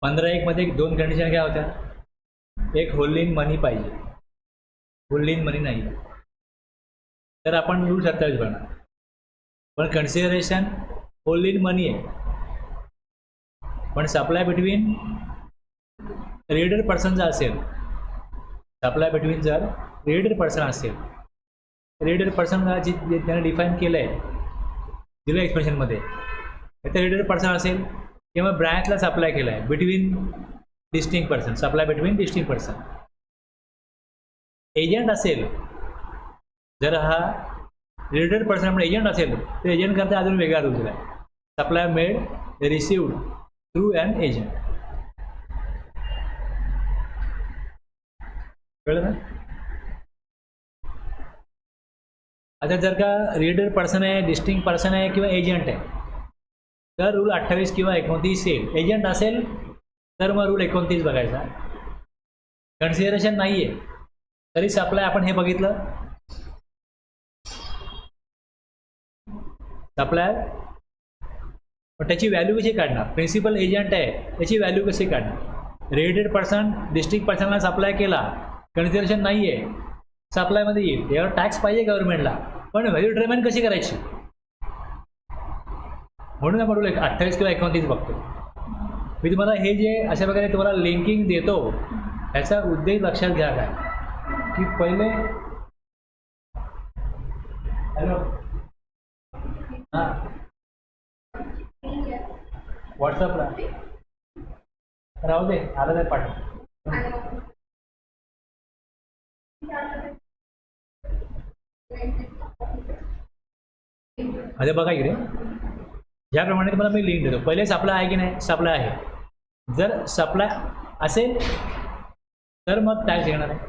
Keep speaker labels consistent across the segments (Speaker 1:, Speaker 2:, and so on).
Speaker 1: 15(1) मध्ये दोन कंडिशन काय होत्या? एक होल्ड इन मनी पाहिजे, होल्ड इन मनी नाही, तर आपण रूल 27 भरणार. पण कन्सिडरेशन होल्ड इन मनी आहे, पण सप्लाय बिटवीन रीडर पर्सन जर असेल, सप्लाय बिटवीन जर रीडर पर्सन असेल, रीडर पर्सन जे त्याने डिफाईन केलं आहे दिलं एक्सप्रेशनमध्ये, तर रीडर पर्सन असेल किंवा ब्रँचला सप्लाय केला आहे between distinct person, supply between distinct person. Agent असेल, जर हा रीडर पर्सन आपण एजंट असेल तर एजंट करता अजून वेगळा रूल दिला आहे, supply made received through an agent. कळलं ना? आता जर का रीडर पर्सन आहे, डिस्टिंक्ट पर्सन आहे किंवा एजंट आहे, तर रूल 28 किंवा 29 येईल. एजंट असेल तर मग रूल 29 बघायचा. कन्सिडरेशन नाही आहे तरी सप्लाय आपण हे बघितलं, सप्लाय पण त्याची व्हॅल्यू कशी काढणार? प्रिन्सिपल एजंट आहे त्याची व्हॅल्यू कशी काढणार? रीडेड पर्सन डिस्ट्रिक्ट पर्सनला सप्लाय केला, कन्सिडरेशन नाही आहे, सप्लायमध्ये येईल, यावर टॅक्स पाहिजे गव्हर्नमेंटला, पण व्हॅल्यू डिटरमाइन कशी करायची? म्हणून आपण रूल 28 किंवा 29 बघतो. मी तुम्हाला हे जे अशा प्रकारे तुम्हाला लिंकिंग देतो ह्याचा उद्देश लक्षात घ्या काय की पहिले हॅलो हां व्हॉट्सअपला राहू दे, आलं तर पाठव. अरे बघा इकडे, ज्याप्रमाणे तुम्हाला मी लिंक देतो, पहिले सप्लाय आहे की नाही? सप्लाय आहे. जर सप्लाय असेल तर मग टॅक्स येणार आहे,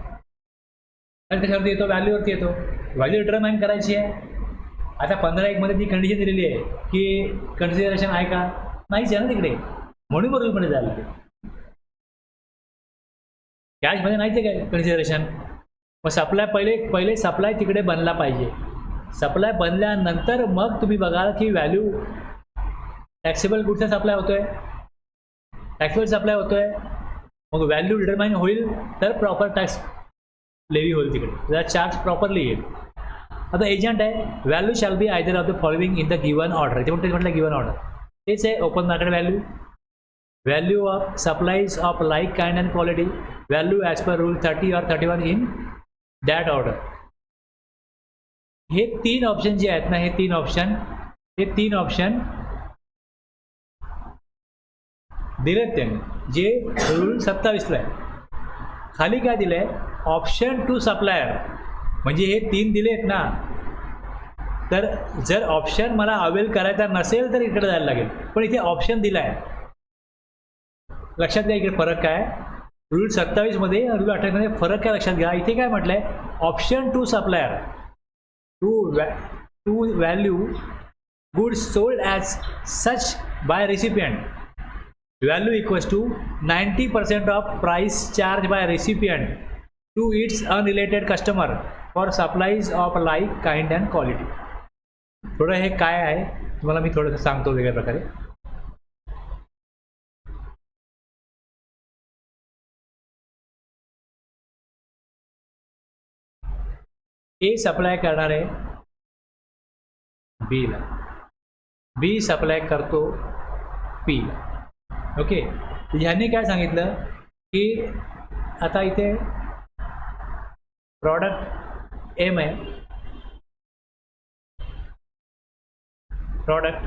Speaker 1: तर त्याच्यावरती येतो, व्हॅल्यूवरती येतो. व्हॅल्यू डिटरमाइन करायची आहे. आता 15(1) मध्ये ती कंडिशन दिलेली आहे की कन्सिडरेशन आहे का? नाहीच आहे ना तिकडे, म्हणून मग रूलमध्ये जायला लागेल. कॅशमध्ये नाहीच आहे काय कन्सिडरेशन. मग सप्लाय पहिले सप्लाय तिकडे बनला पाहिजे. सप्लाय बनल्यानंतर मग तुम्ही बघा की व्हॅल्यू टॅक्सेबल गुड्सचा सप्लाय होतोय, टॅक्सेबल सप्लाय होतोय, मग व्हॅल्यू डिटरमाइन होईल तर प्रॉपर टॅक्स लेवी होईल तिकडे, जरा चार्ज प्रॉपरली येईल. आता एजंट आहे, value shall be either of the following in the given order. ते म्हटलं गिवन ऑर्डर तेच आहे. Open market value, value of supplies of like kind and quality, value as per rule 30 और 31 in that order. हे तीन option जे आहेत ना, हे तीन ऑप्शन दिलेत त्यांनी, जे रूल 27ला आहे. खाली काय दिलं आहे? Option to supplier. म्हणजे हे तीन दिलेत ना, तर जर ऑप्शन मला अवेल करायचा नसेल तर इकडे जायला लागेल, पण इथे ऑप्शन दिला आहे. लक्षात घ्या इकडे फरक काय, रूल 27 मध्ये रूल 28 मध्ये फरक काय लक्षात घ्या. इथे काय म्हटलंय? Option to supplier to value goods sold as such by recipient, value equals to 90% of price charged by recipient to its unrelated customer for supplies of like kind and quality. थोडं हे काय आहे तुम्हाला मी थोडंसं सांगतो वेगळ्या प्रकारे. ए सप्लाय करणार आहे बीला, बी सप्लाय करतो पीला. ओके, ह्यांनी काय सांगितलं की आता इथे प्रॉडक्ट एम आहे, प्रॉडक्ट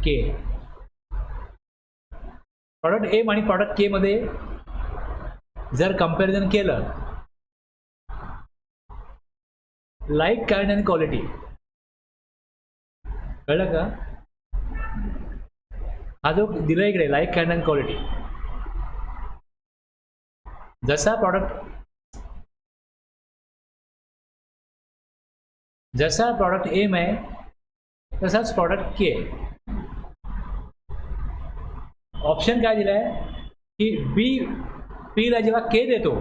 Speaker 1: के. प्रॉडक्ट एम आणि प्रॉडक्ट के मध्ये जर कंपॅरिझन केलं, लाईक काइंड अँड क्वालिटी, कळलं का? हा जो दिला इकडे लाईक काइंड अँड क्वालिटी, जसा प्रॉडक्ट एम आहे तसाच प्रॉडक्ट के. ऑप्शन काय दिलाय की बी पीला जेव्हा के देतो,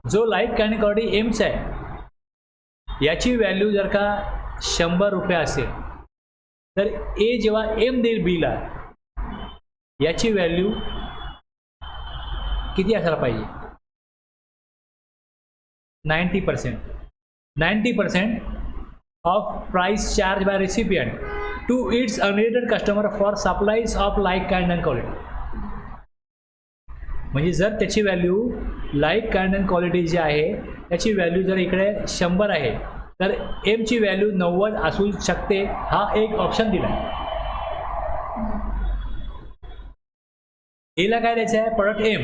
Speaker 1: जो लाईक काइंड अँड क्वालिटी एमचा आहे, याची व्हॅल्यू जर का 100 रुपये असेल, तर ए जेव्हा एम देईल बीला, याची व्हॅल्यू किती असायला पाहिजे? 90%. 90% of price charge by recipient to its unrelated customer for supplies of like kind and quality. म्हणजे जर त्याची value like kind and quality जी आहे त्याची व्हॅल्यू जर इकडे 100 आहे तर एमची व्हॅल्यू 90 असू शकते. हा एक ऑप्शन दिला आहे. एला काय द्यायचं आहे? Product M.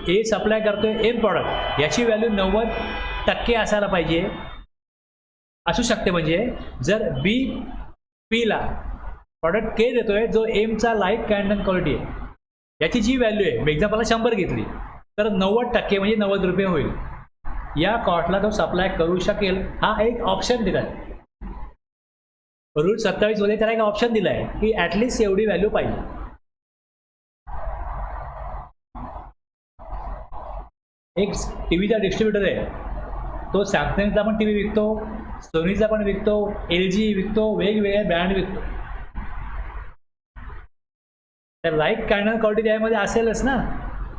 Speaker 1: ए सप्लाय करतोय एम प्रॉडक्ट, याची व्हॅल्यू 90% असायला पाहिजे, असू शकते. म्हणजे जर बी पीला प्रॉडक्ट के देतोय जो एमचा लाईक काइंड अँड क्वालिटी आहे, याची जी व्हॅल्यू आहे, एक्झाम्पलला 100 घेतली तर 90% म्हणजे 90 रुपये होईल. या कॉस्टला तो सप्लाय करू शकेल. हा एक ऑप्शन दिला आहे. रूल 27 मध्ये त्याला एक ऑप्शन दिला आहे की ॲटलिस्ट एवढी व्हॅल्यू पाहिजे. एक टीव्हीचा डिस्ट्रीब्युटर आहे, तो सॅमसंगचा पण टीव्ही विकतो, सोनीचा पण विकतो, LG विकतो, वेगवेगळे ब्रँड विकतो. तर लाईक काइंड अँड क्वालिटी त्यामध्ये असेलच ना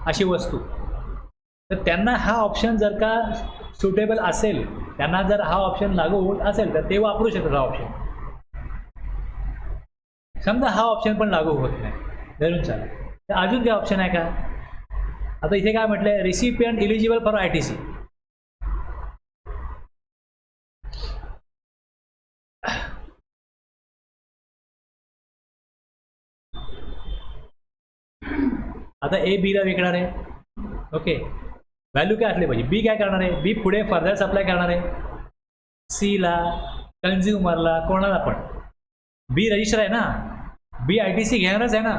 Speaker 1: अशी वस्तू. तर त्यांना हा ऑप्शन जर का सुटेबल असेल, त्यांना जर हा ऑप्शन लागू होत असेल तर ते वापरू शकतात हा ऑप्शन. समजा हा ऑप्शन पण लागू होत नाही धरून चालेल तर अजून काय ऑप्शन आहे का? आता इथे काय म्हटलंय? Recipient eligible for ITC. आता ए बीला विकणार आहे. ओके, व्हॅल्यू काय असली पाहिजे? बी काय करणार आहे? बी पुढे फर्दर सप्लाय करणार आहे सीला, कन्झ्युमरला, कोणाला पण. बी रजिस्टर आहे ना, बी ITC घेणारच आहे ना.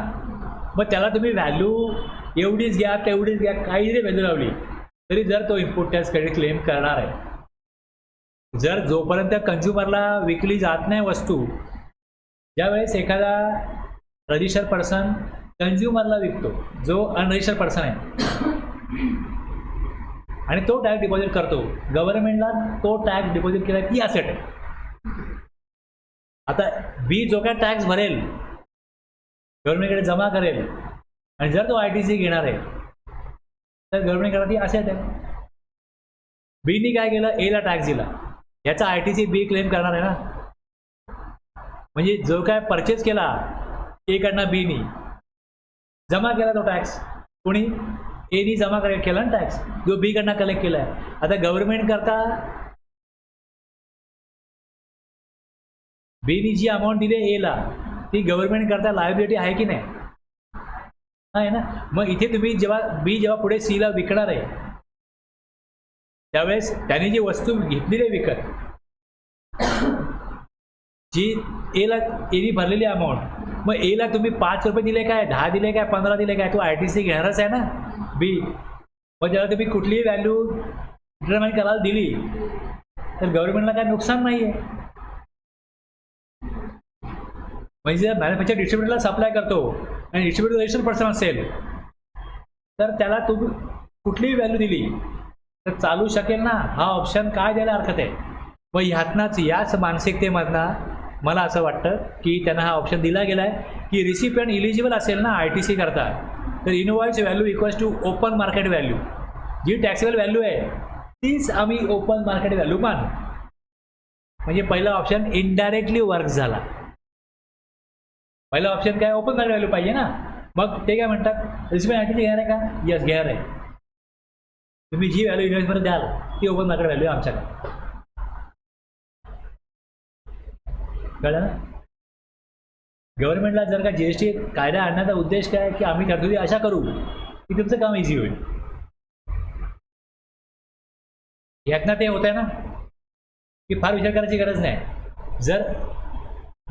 Speaker 1: मग त्याला तुम्ही व्हॅल्यू एवढीच घ्या तेवढीच घ्या, काही जरी व्हॅल्यू लावली तरी जर तो इनपुट टॅक्स क्रेडिट क्लेम करणार आहे. जर जोपर्यंत कन्झ्युमरला विकली जात नाही वस्तू, ज्यावेळेस एखादा रजिस्टर पर्सन कन्झ्युमरला विकतो जो अनरजिस्टर्ड पर्सन आहे आणि तो टॅक्स डिपॉझिट करतो गव्हर्नमेंटला, तो टॅक्स डिपॉझिट केला ती असेट आहे. आता बी जो काय टॅक्स भरेल गव्हर्नमेंटकडे जमा करेल आणि जर तो ITC घेणार आहे तर गव्हर्नमेंटकडे ती असेट आहे. बीनी काय केलं? एला टॅक्स दिला, याचा ITC बी क्लेम करणार आहे ना. म्हणजे जो काय परचेस केला एकडनं बीनी, जमा केला तो टॅक्स कोणी? एनी जमा केला ना टॅक्स, जो बी कडनं कलेक्ट केला आहे. आता गव्हर्नमेंट करता बीनी जी अमाऊंट दिली एला ती गव्हर्नमेंट करता लायबिलिटी आहे की नाही? आहे ना. मग इथे तुम्ही जेव्हा पुढे सीला विकणार आहे त्यावेळेस त्याने जी वस्तू घेतलेली आहे विकत, जी एनी भरलेली अमाऊंट, मग एला तुम्ही 5 रुपये दिले काय, 10 दिले काय, 15 दिले काय, तो ITC घेणारच आहे ना बी. मग जेव्हा तुम्ही कुठलीही व्हॅल्यू डिटरमाइन करायला दिली तर गव्हर्नमेंटला काय नुकसान नाही आहे. म्हणजे जर मॅन्युफॅक्चर डिस्ट्रीब्युटरला सप्लाय करतो आणि डिस्ट्रीब्युटर रजिस्टर्ड पर्सन असेल तर त्याला तुम्ही कुठलीही व्हॅल्यू दिली तर चालू शकेल ना. हा ऑप्शन काय द्यायला हरकत आहे? मग ह्यातनाच याच मानसिकतेमधनं मला असं वाटतं की त्यांना हा ऑप्शन दिला गेला आहे की रिसिपियंट इलिजिबल असेल ना ITC करता तर invoice value equals to open market value. जी टॅक्सेबल व्हॅल्यू आहे तीच आम्ही ओपन मार्केट व्हॅल्यू मान. म्हणजे पहिला ऑप्शन इनडायरेक्टली वर्क झाला. पहिला ऑप्शन काय? ओपन मार्केट व्हॅल्यू पाहिजे ना. मग ते काय म्हणतात? रिसिपियंट ITC घेणार आहे का? यस घेणार आहे. तुम्ही जी व्हॅल्यू इनवॉइसमध्ये द्याल ती ओपन मार्केट व्हॅल्यू आमच्याकडे. कळलं ना? गव्हर्नमेंटला जर का GST कायदा आणण्याचा उद्देश काय की आम्ही तरतुदी अशा करू की तुमचं काम इझी होईल. ह्यातनं ते होत आहे ना की फार विचार करायची गरज नाही. जर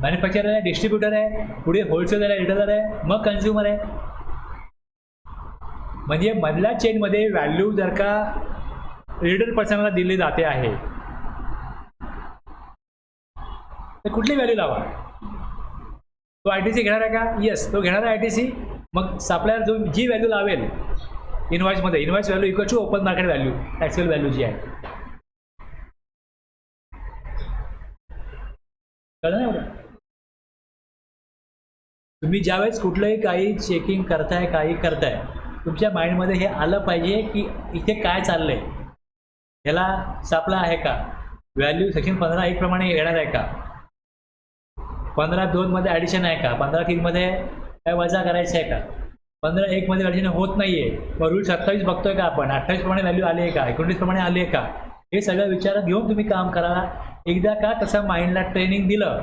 Speaker 1: मॅन्युफॅक्चरर आहे, डिस्ट्रीब्युटर आहे, पुढे होलसेलर आहे, रिटेलर आहे, मग कन्झ्युमर आहे. म्हणजे मधल्या चेनमध्ये व्हॅल्यू जर का रिटेल पर्सनला दिली जाते आहे तर कुठली व्हॅल्यू लावा? तो ITC घेणार आहे का? येस, तो घेणार आहे ITC. मग सप्लायर जो जी व्हॅल्यू लावेल इनवॉइसमध्ये, invoice value equal to open market value, taxable value जी आहे. कळलं ना एवढं? तुम्ही ज्यावेळेस कुठलंही काही चेकिंग करताय, काही करताय तुमच्या माइंडमध्ये हे आलं पाहिजे की इथे काय चाललंय, ह्याला सप्लाय आहे का, व्हॅल्यू सेक्शन 15(1) प्रमाणे येणार आहे का, 15(2) मध्ये ॲडिशन आहे का, 15(3) मध्ये काय वजा करायचं आहे का, 15(1) मध्ये ॲडिशन होत नाहीये, मग रूल 27 बघतोय का आपण, 28 प्रमाणे व्हॅल्यू आली आहे का, 29 प्रमाणे आली आहे का, हे सगळं विचारात घेऊन तुम्ही काम करा. एकदा का तसं माइंडला ट्रेनिंग दिलं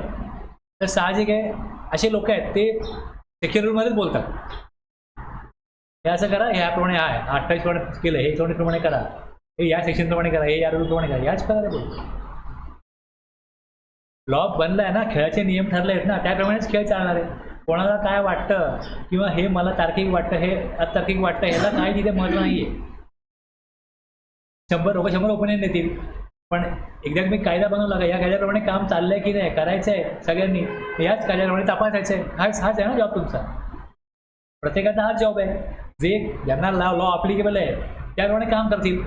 Speaker 1: तर साहजिक आहे असे लोक आहेत ते सेक्शन रूलमध्येच बोलतात, हे असं करा, ह्याप्रमाणे आहे 28 प्रमाणे केलं, हे 29 प्रमाणे करा, हे या सेक्शनप्रमाणे करा, हे या रूलप्रमाणे करा, याच प्रकारे बोलतो. लॉ बनलाय ना, खेळाचे नियम ठरले आहेत ना, त्याप्रमाणेच खेळ चालणार आहे. कोणाला काय वाटतं किंवा हे मला तार्किक वाटतं, हे अतार्किक वाटतं, ह्याला काय तिथे महत्त्व नाही आहे. 100 लोक 100 ओपिनियन देतील, पण एकदा तुम्ही कायदा बनवला का, या कायद्याप्रमाणे काम चाललंय की नाही, करायचं आहे सगळ्यांनी, याच कायद्याप्रमाणे तपासायचं आहे. हाच आहे ना जॉब तुमचा, प्रत्येकाचा हाच जॉब आहे. जे ज्यांना लॉ अप्लिकेबल आहे त्याप्रमाणे काम करतील,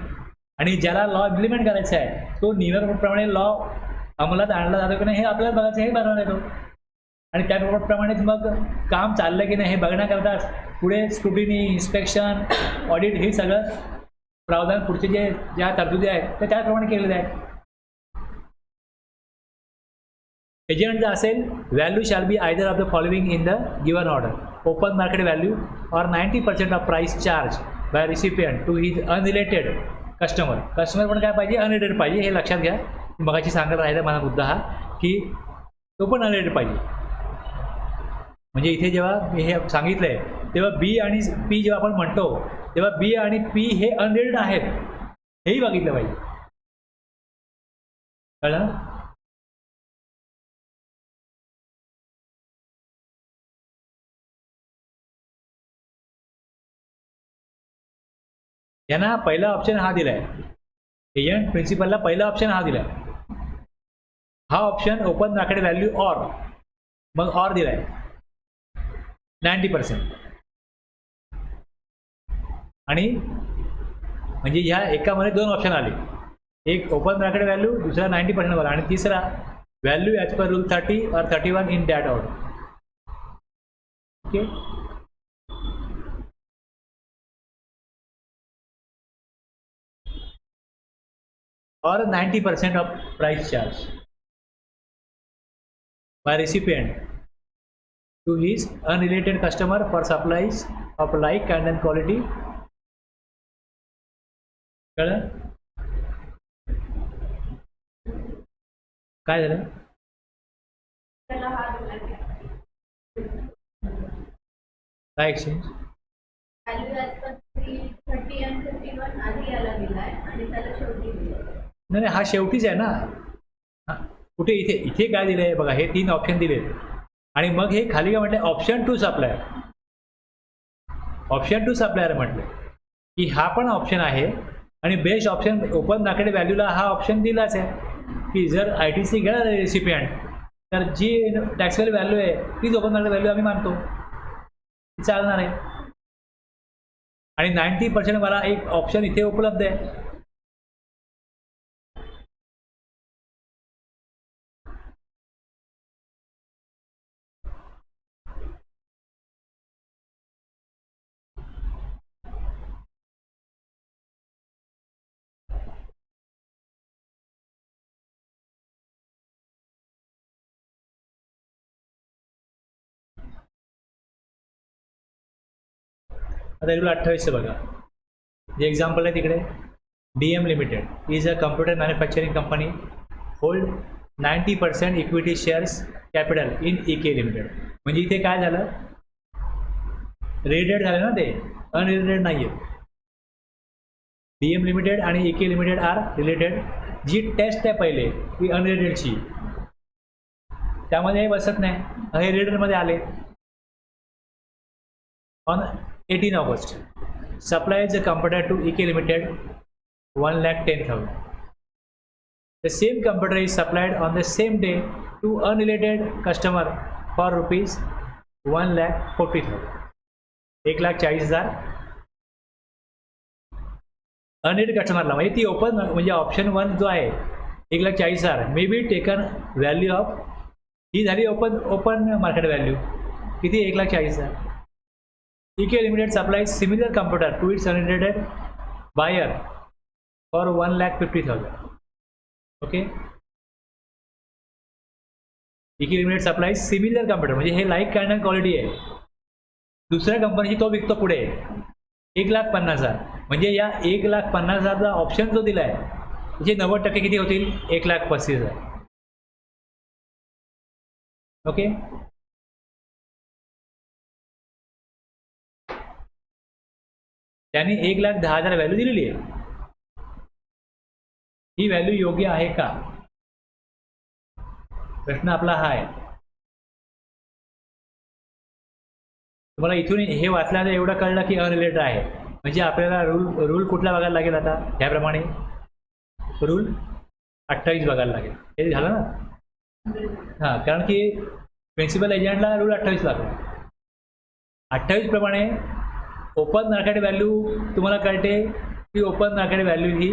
Speaker 1: आणि ज्याला लॉ इम्प्लिमेंट करायचा आहे तो नियमाप्रमाणे लॉ अंमलात आणला जातो की नाही हे आपल्याला बघायचं, हे बघणार येतो. आणि त्याप्रमाणेच मग काम चाललं की नाही हे बघण्याकरता पुढे स्क्रुटिनी, इन्स्पेक्शन, ऑडिट, हे सगळं प्रावधान पुढचे ज्या तरतुदी आहेत ते त्याप्रमाणे केलेले आहेत. एजंट जर असेल, value shall be either of the following in the given order, open market value और 90% of price charge by recipient to his unrelated customer. Customer पण काय पाहिजे, अनरिलेटेड पाहिजे, हे लक्षात घ्या. मगाशी सांगत राहिला मला मुद्दा हा की तो पण अनरिलेटेड पाहिजे. म्हणजे इथे जेव्हा मी हे सांगितलं आहे तेव्हा बी आणि पी जेव्हा आपण म्हणतो तेव्हा बी आणि पी हे अनरिलेटेड आहेत हेही बघितलं पाहिजे, कळलं? यांना पहिला ऑप्शन हा दिलाय, एजंट प्रिन्सिपलला पहिला ऑप्शन हा दिलाय, हा option open bracket value or, मग ऑर दिलाय 90%, आणि म्हणजे ह्या एकामध्ये 2 ऑप्शन आले, एक ओपन ब्रॅकेट व्हॅल्यू, दुसरा 90% वाला, आणि तिसरा व्हॅल्यू ॲज पर रूल 30 और 31 in that order. Okay, or 90% of price charge by recipient to his unrelated customer for supplies of like kind and quality. कळलं काय झालं? काय एक्सचेंज? नाही, हा शेवटीच आहे ना. कुठे इथे इथे काय दिलं आहे बघा, हे 3 ऑप्शन दिले आणि मग हे खाली काय म्हटलं, option to supplier. Option to supplier म्हटलं की हा पण ऑप्शन आहे, आणि बेस्ट ऑप्शन ओपन ब्रॅकेट व्हॅल्यूला हा ऑप्शन दिलाच आहे की जर ITC गेला रेसिपियंट तर जी टॅक्सेबल व्हॅल्यू आहे तीच ओपन ब्रॅकेट व्हॅल्यू आम्ही मानतो, चालणार आहे. आणि 90% मला एक ऑप्शन इथे उपलब्ध आहे. आता रूल 28 बघा, जे एक्झाम्पल आहे तिकडे, DM limited is a computer manufacturing company, hold 90% equity shares capital in EK limited. म्हणजे इथे काय झालं, रिलेटेड झालं ना, ते अनरिलेटेड नाही आहे. DM लिमिटेड आणि EK लिमिटेड आर रिलेटेड. जी टेस्ट आहे पहिले ती अनरिलेटेडची, त्यामध्ये हे बसत नाही, हे रिलेटेडमध्ये आले. On 18 August, supplies a computer to EK Limited 1,10,000. The same computer is supplied on the same day to unrelated customer for rupees 1,40,000. 1,40,000 unrelated कस्टमरला, म्हणजे ती ओपन, म्हणजे ऑप्शन 1 जो आहे 1,40,000 may be taken value of, ही झाली ओपन मार्केट व्हॅल्यू किती, 1,40,000. EK Limited supplies similar computer to its unrelated buyer for 1,50,000. Okay, EK Limited supplies similar computer म्हणजे हे लाईक काइंड अँड क्वालिटी आहे. दुसऱ्या कंपनीची तो विकतो पुढे 1,50,000. म्हणजे या 1,50,000चा ऑप्शन जो दिला आहे त्याचे 90% किती होतील? 1,35,000. ओके, त्यांनी 1,10,000 व्हॅल्यू दिलेली आहे. ही व्हॅल्यू योग्य आहे का? प्रश्न आपला हा आहे. तुम्हाला इथून हे वाचल्यानंतर एवढं कळलं की अनरिलेटेड आहे. म्हणजे आपल्याला रूल कुठला बघायला लागेल आता? याप्रमाणे रूल 28 बघायला लागेल. हे झालं ना? हां, कारण की प्रिन्सिपल एजंटला रूल 28 लागला. 28 प्रमाणे ओपन मार्केट व्हॅल्यू तुम्हाला कळते की ओपन मार्केट व्हॅल्यू ही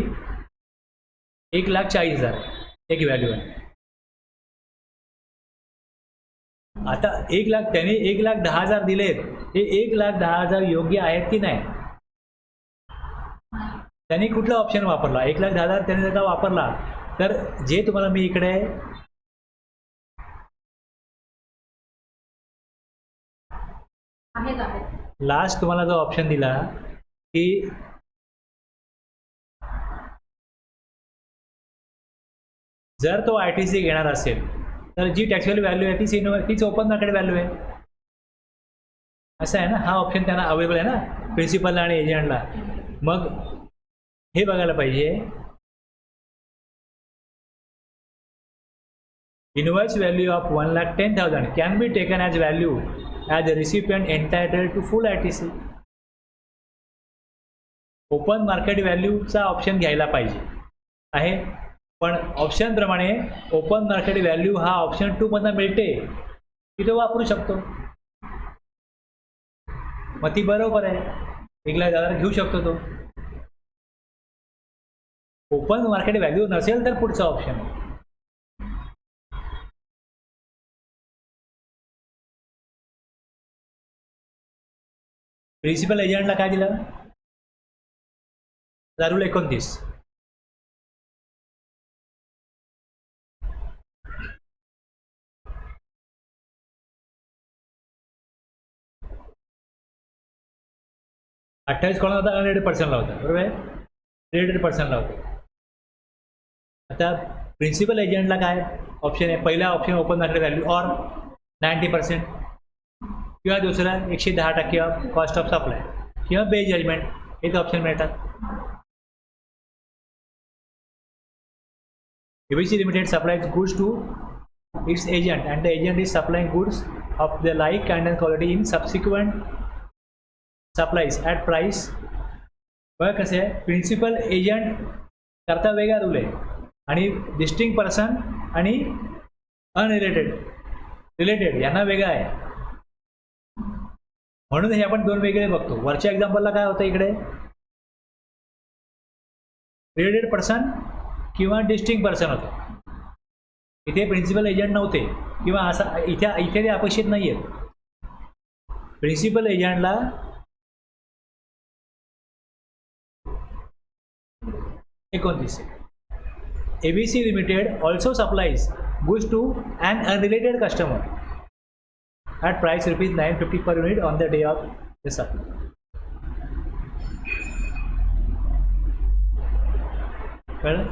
Speaker 1: 1,40,000 एक व्हॅल्यू आहे. आता 1,00,000 त्यांनी 1,10,000 दिलेत. हे 1,10,000 योग्य आहेत की नाही? त्यांनी कुठला ऑप्शन वापरला? 1,10,000 त्यांनी जर का वापरला तर जे तुम्हाला मी इकडे लास्ट तुम्हाला जो ऑप्शन दिला की जर तो ITC घेणार असेल तर जी टॅक्सेबल व्हॅल्यू आहे तीच ओपन मार्केट व्हॅल्यू आहे. असं आहे ना? हा ऑप्शन त्यांना अवेलेबल आहे ना प्रिन्सिपलला आणि एजंटला. मग हे बघायला पाहिजे invoice value of 1,10,000 can be taken as value as a recipient entitled to full ITC. Open market व्हॅल्यूचा ऑप्शन घ्यायला पाहिजे आहे. पण ऑप्शनप्रमाणे ओपन मार्केट व्हॅल्यू हा ऑप्शन 2 मधून मिळते की तो वापरू शकतो. मग ती बरोबर आहे. 1,10,000 घेऊ शकतो तो. ओपन मार्केट व्हॅल्यू नसेल तर पुढचा ऑप्शन आहे. प्रिन्सिपल एजंटला काय दिलं? रूल 29. अठ्ठावीस कोणाला होता? अनरेटेड पर्सनला होता. बरोबर आहे, रेटेड पर्सनला होता. आता प्रिन्सिपल एजंटला काय ऑप्शन आहे? पहिला option open market value or 90% किंवा दुसरा 110% ऑफ कॉस्ट ऑफ सप्लाय किंवा बेस जजमेंट हेच ऑप्शन मिळतात. ABC Limited supplies goods to its agent and the agent is supplying goods of the like kind and quality in subsequent supplies at price. बघा कसं आहे, principal agent करता वेगळा rule आहे आणि डिस्टिंक्ट पर्सन आणि रिलेटेड यांना वेगळा आहे. म्हणून हे आपण दोन वेगळे बघतो. वरच्या एक्झाम्पलला काय होतं? इकडे रिलेटेड पर्सन किंवा डिस्टिंक्ट पर्सन होतं. इथे प्रिन्सिपल एजंट नव्हते किंवा असं इथे ते अपेक्षित नाही आहेत. प्रिन्सिपल एजंटला ABC Limited also supplies goods to an unrelated customer at price ₹950 per unit on the day of the supply. कळलं?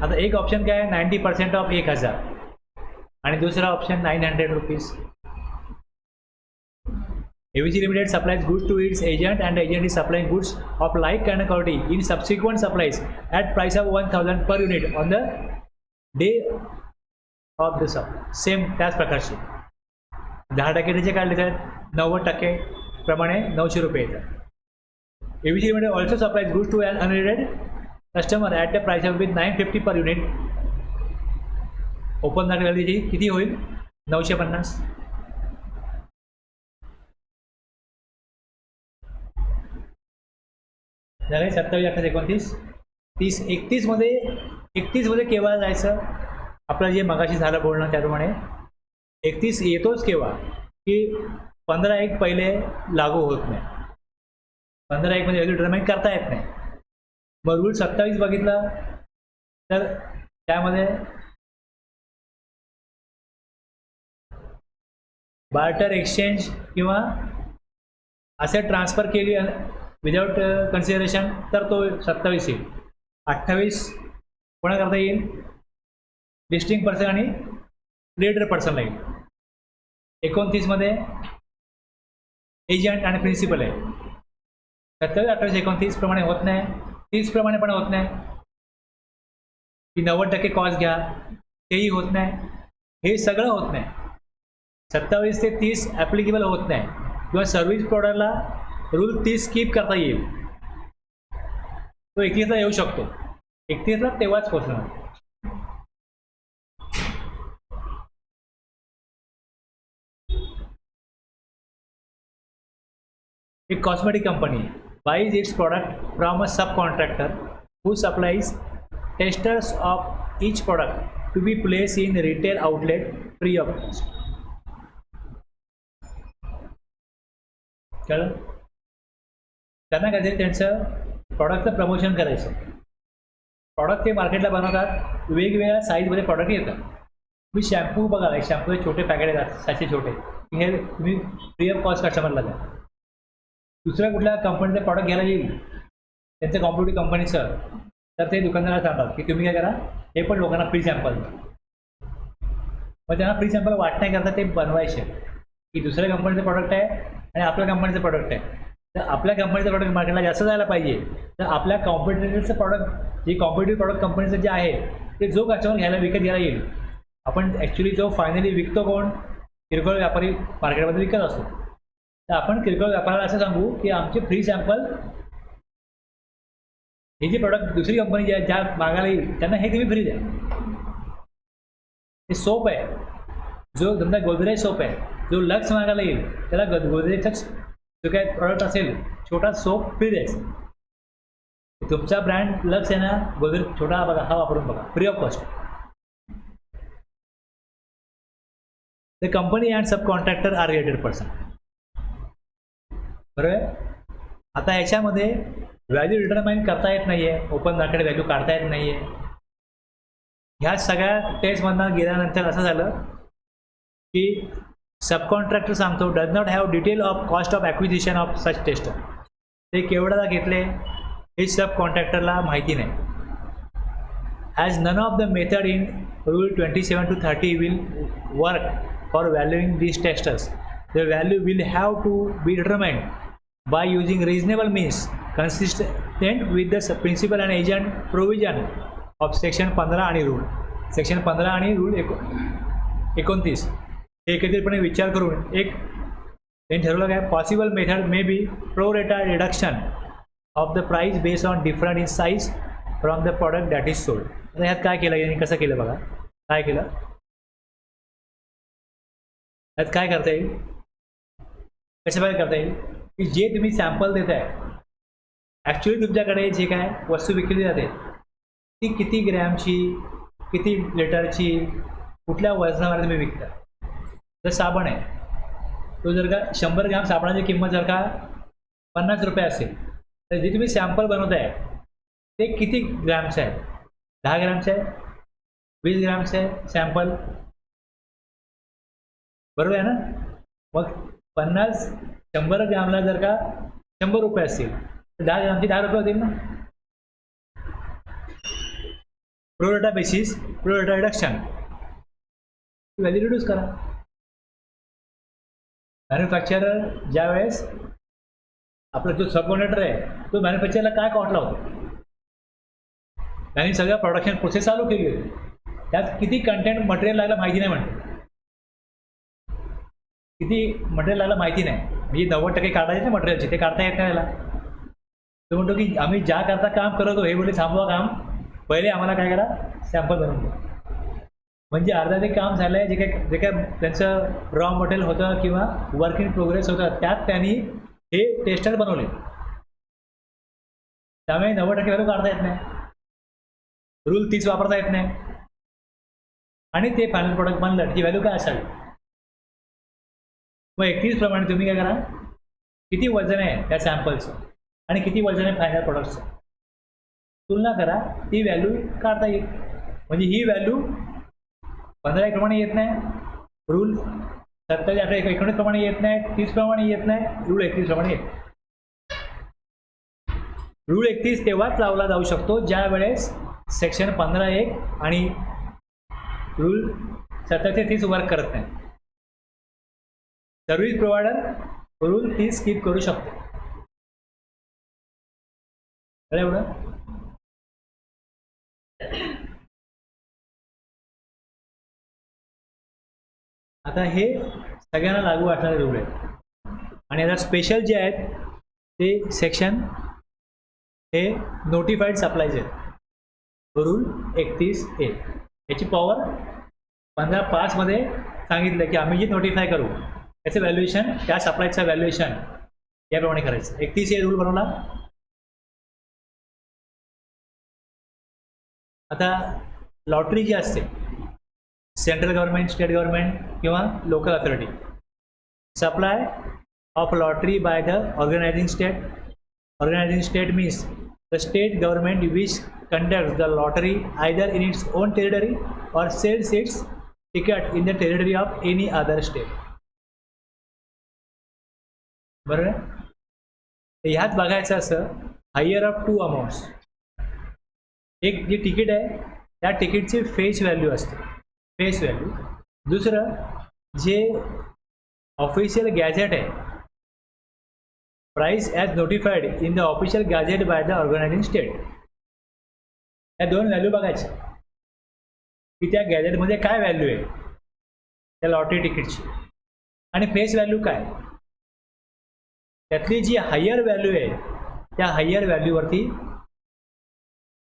Speaker 1: आता एक ऑप्शन काय आहे? 90% ऑफ 1,000 आणि दुसरा option ₹900. ABC Limited supplies goods to its agent and the agent is supplying goods of like kind of quality in subsequent supplies at price of 1,000 per unit on the day of the supply. Same त्याच प्रकारचे 10% त्याचे काढले आहेत, 90% प्रमाणे ₹900 येतात. ABC Limited also supplies goods to an unrelated customer at a price of ₹950 per unit. Open market value किती होईल? 950. झाले 27, 28, 29, 30, 31 मध्ये केव्हा जायचं? आपलं जे मगाशी झालं बोलणं त्याप्रमाणे 31 येतोच केव्हा की 15(1) पहिले लागू होत नाही. 15(1) मध्ये व्हॅल्यू डिटरमाइन करता येत नाही. मग रूल 27 बघितला तर त्यामध्ये बार्टर एक्सचेंज किंवा असेट ट्रान्सफर केली विदाउट कन्सिडरेशन तर तो 27 येईल. 28 कोणा करता येईल? लिस्टिंग पर्सन आणि ट्रेडर पर्सनला येईल. 29 मध्ये एजंट आणि प्रिन्सिपल आहे. 27, 28, 29 प्रमाणे होत नाही. 30 प्रमाणे पण होत नाही की 90% कॉस्ट घ्या, तेही होत नाही. हे सगळं होत नाही. 27 ते 30 ॲप्लिकेबल होत नाही. किंवा सर्व्हिस प्रोडक्टला रूल 30 स्किप करता येईल. तो 31ला येऊ शकतो. 31ला तेव्हाच पोहोचणार. A cosmetic company buys its product from a subcontractor who supplies testers of each product to be placed in retail outlet free of cost. कळलं? त्यांना काय ते त्यांचं प्रॉडक्टचं प्रमोशन करायचं. प्रॉडक्ट ते मार्केटला बनवतात. वेगवेगळ्या साईजमध्ये प्रॉडक्ट येतात. तुम्ही शॅम्पू बघा, शॅम्पूचे छोटे पॅकेट येतात, साचे छोटे. हे तुम्ही फ्री ऑफ कॉस्ट कस्टमरला द्या. दुसऱ्या कुठल्या कंपनीचं प्रॉडक्ट घ्यायला येईल त्यांचं कॉम्पिटिटिव्ह कंपनीचं, तर ते दुकानदाराला सांगतात की तुम्ही काय करा, हे पण लोकांना फ्री सॅम्पल द्या. मग त्यांना फ्री सॅम्पल वाटण्याकरता ते बनवायचे की दुसऱ्या कंपनीचं प्रॉडक्ट आहे आणि आपल्या कंपनीचं प्रॉडक्ट आहे. तर आपल्या कंपनीचं प्रॉडक्ट मार्केटला जास्त जायला पाहिजे. तर आपल्या कॉम्पिटिटरचं प्रॉडक्ट, जे कॉम्पिटिटिव्ह प्रॉडक्ट कंपनीचं जे आहे ते जो कस्टमर विकत घ्यायला येईल, आपण ॲक्च्युली जो फायनली विकतो कोण? किरकोळ व्यापारी मार्केटमध्ये विकत असतो. तर आपण किरकोळ व्यापाऱ्याला असं सांगू की आमचे फ्री सॅम्पल, हे जे प्रॉडक्ट दुसरी कंपनी ज्या मागायला येईल त्यांना हे तुम्ही फ्री द्या. हे सोप आहे, जो समजा गोदरेज सोप आहे, जो लक्स मागायला येईल त्याला गोदरेजचाच जो काय प्रॉडक्ट असेल छोटा सोप फ्री द्यायचा. तुमचा ब्रँड लक्स आहे ना, गोदरेज छोटा बघा, हा वापरून बघा, free of cost. The company and sub contractor are related person. बरोबर. आता याच्यामध्ये व्हॅल्यू डिटरमाइन करता येत नाही आहे, ओपन मार्केट व्हॅल्यू काढता येत नाही आहे. ह्या सगळ्या टेस्टमधनं गेल्यानंतर असं झालं की सब कॉन्ट्रॅक्टर सांगतो does not have detail of cost of acquisition of such tester. ते केवढ्याला घेतले हे सब कॉन्ट्रॅक्टरला माहिती नाही. As none of the method in rule 27 to 30 will work for valuing these testers, the value will have to be determined by using reasonable means consistent with the principal and agent provision of section 15 आणि rule. Section 15 आणि rule 29 हे एकत्रितपणे विचार करून एक त्यांनी ठरवलं काय, possible method may be pro रेटा reduction of the price based on different in size from the product that is sold. आता ह्यात काय केलं, यांनी कसं केलं बघा. काय केलं ह्यात, काय करता येईल, कशाप्रकारे करता येईल की जे तुम्ही सॅम्पल देत आहे, ॲक्च्युली तुमच्याकडे जे काय वस्तू विकली जाते ती किती ग्रॅमची, किती लिटरची, कुठल्या वजनावर तुम्ही विकता. जर साबण आहे, तो जर का 100 ग्रॅम साबणाची किंमत जर का 50 रुपये असेल, तर जे तुम्ही सॅम्पल बनवत आहे ते किती ग्रॅमचं आहे? 10 ग्रॅमचं आहे, 20 ग्रॅमचं आहे सॅम्पल, बरोबर आहे ना. मग 100 ग्रॅमला जर का 100 रुपये असतील तर 10 ग्रॅमचे 10 रुपये होतील ना. प्रो रेटा बेसिस, प्रो रेटा रिडक्शन, व्हॅल्यू रिड्यूस करा. मॅन्युफॅक्चरर ज्या वेळेस आपला जो सब कॉन्ट्रॅक्टर आहे तो मॅन्युफॅक्चरला काय कॉस्ट लावतो, त्यांनी सगळं प्रोडक्शन प्रोसेस चालू केली होती, त्यात किती कंटेंट मटेरियल लागलं माहिती नाही. म्हणते किती मटेरियल लागलं माहिती नाही, म्हणजे 90% काढायचे ना मटेरियलचे, ते काढता येत नाही त्याला. तो म्हणतो की आम्ही ज्या करता काम करतो हे बोलले थांबवा काम, पहिले आम्हाला काय करा, सॅम्पल बनवून द्या. म्हणजे अर्धा ते काम झालं आहे, जे काय त्यांचं रॉ मटेरियल होतं किंवा वर्क इन प्रोग्रेस होतं त्यात त्यांनी हे टेस्टर बनवले. त्यामुळे 90% व्हॅल्यू काढता येत नाही, रूल 30 वापरता येत नाही, आणि ते फायनल प्रोडक्ट बनलं त्याची व्हॅल्यू काय असावी. मग 31 प्रमाणे तुम्ही काय करा, किती वजन आहे त्या सॅम्पलचं आणि किती वजन आहे फायनल प्रोडक्टचं तुलना करा, ती व्हॅल्यू काढता येईल. म्हणजे ही व्हॅल्यू 15 प्रमाणे येत नाही, रूल 27, 28, 19 प्रमाणे येत नाही, 30 प्रमाणे येत नाही, रूल 31 प्रमाणे येत. रूल 31 तेव्हाच लावला जाऊ शकतो ज्या वेळेस सेक्शन 15(1) आणि रूल 27 ते 30 वर्क करत नाही. सर्व्हिस प्रोव्हायडर रूल 30 स्किप करू शकतो. एवढं आता हे सगळ्यांना लागू असणारे रूल आहेत. आणि आता स्पेशल जे आहेत ते सेक्शन हे नोटिफाईड सप्लायचे आहेत. रूल 31(a) याची पॉवर 15(5) सांगितलं की आम्ही जे नोटिफाय करू त्याचं व्हॅल्युएशन, त्या सप्लायचं व्हॅल्युएशन याप्रमाणे करायचं. 31(a) रूल बनवला. आता लॉटरी जी असते, सेंट्रल गव्हर्नमेंट, स्टेट गव्हर्नमेंट किंवा local authority, supply of lottery by the organising state. Organising state means the state government which conducts the lottery either in its own territory or sells its ticket in the territory of any other state. बरोबर आहे. ह्यात बघायचं असं higher of 2 amounts. एक जी ticket आहे त्या तिकीटची face value असते, face value. दुसरं जे ऑफिशियल गॅझेट आहे, price as notified in the official gadget by the organising state. या दोन व्हॅल्यू बघायच्या की त्या गॅझेटमध्ये काय व्हॅल्यू आहे त्या लॉटरी तिकीटची आणि फेस व्हॅल्यू काय. त्यातली जी हायर व्हॅल्यू आहे त्या हायर व्हॅल्यूवरती